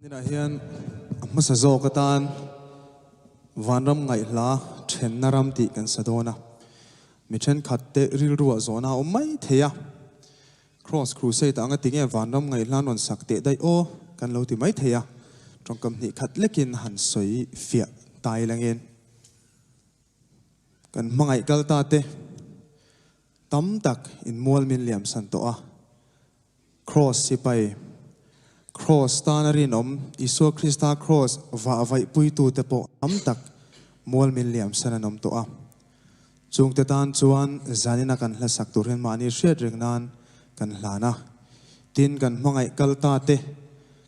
Nina hian masa zo katan vanram ngai la then naram ti kan sadona mi then khatte ril ruwa zona o mai theya cross crusade anga tinge vanram ngai la non sakte dai o kan lo ti mai theya tongkam ni khat lekin han soi fia tai langin kan mangai kalta te tam tak in mual min liam san to a cross si pai cross tanarin Isu Krista cross va vai pui tu te po am tak mual min liam sananom to a chung te tan chuan zanina kan hla sak tur hen mani hriat reng nan kan hlana tin kan mangai kalta te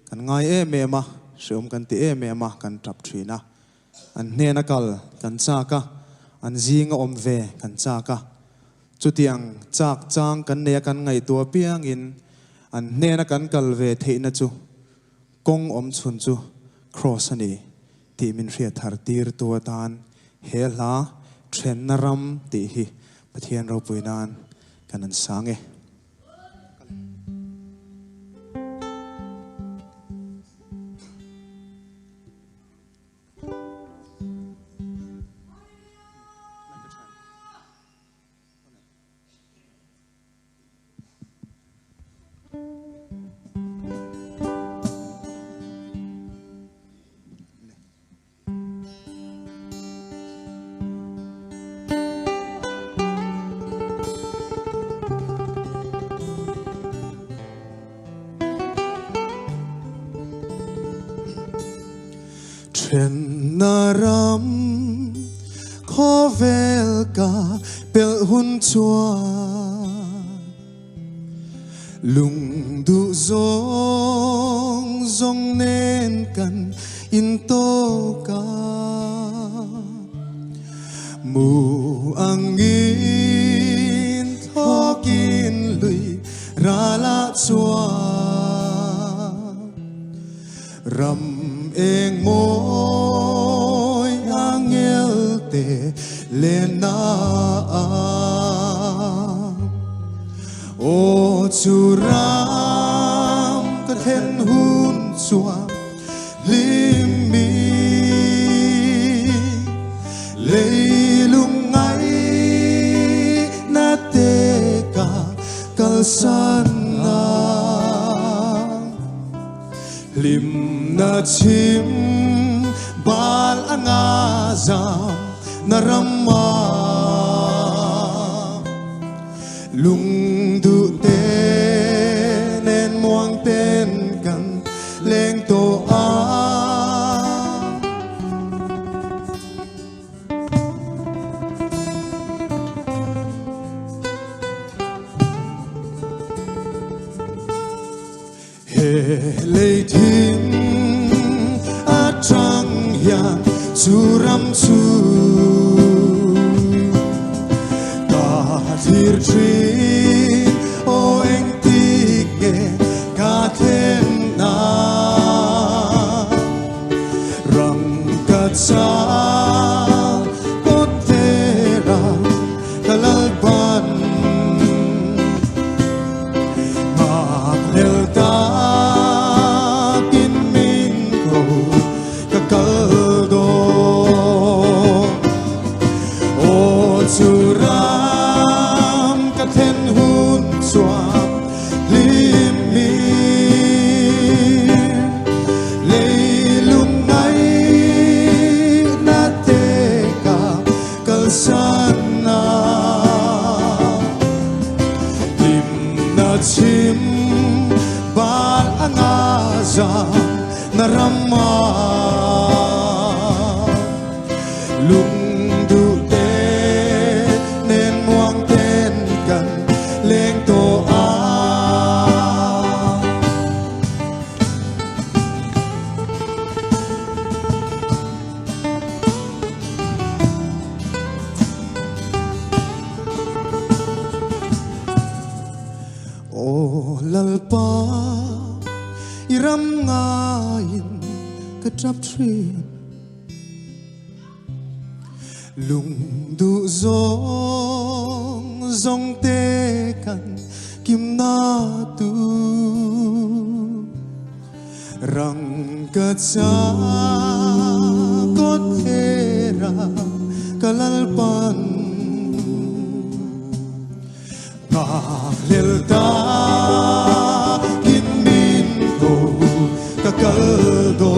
kan ngai e me ma hriom kan ti e me ma kan trap thina an hne kal kan chaka an zinga ve kan chaka chutiang chak chang kan ne kan ngai tua piang in an hne kan kal ve theina chu kong chun chu cross ani ti min hria thar tir tua tan hela then naram ti hi pathian ro puinan kan an sange then naram kho vel ka pel hun chua lung du zong zong nen kan in to ka mu angin thokin lui ra la chua ram eng môi angel te lena o chu ram ka then hun chua lim mi leilung ngai na te ka kal san na lim na chim bal anga zam narama lung du te nen muang ten kan leng to a he lei thim trăng hian chu ram chu ta thir tri o eng ti ke ka then na ram ka cha ko te ra kalal ban ma lel ta churam ka then hun chuam lim mi leilung ngai na te ka kal san na lim na chim bal anga zam narama lung du lalpa iram ngain ka trap thrin lung du zong zong te kan kim na tu rang kacha kon thera kalalpan pak lelta kin min ko kakal do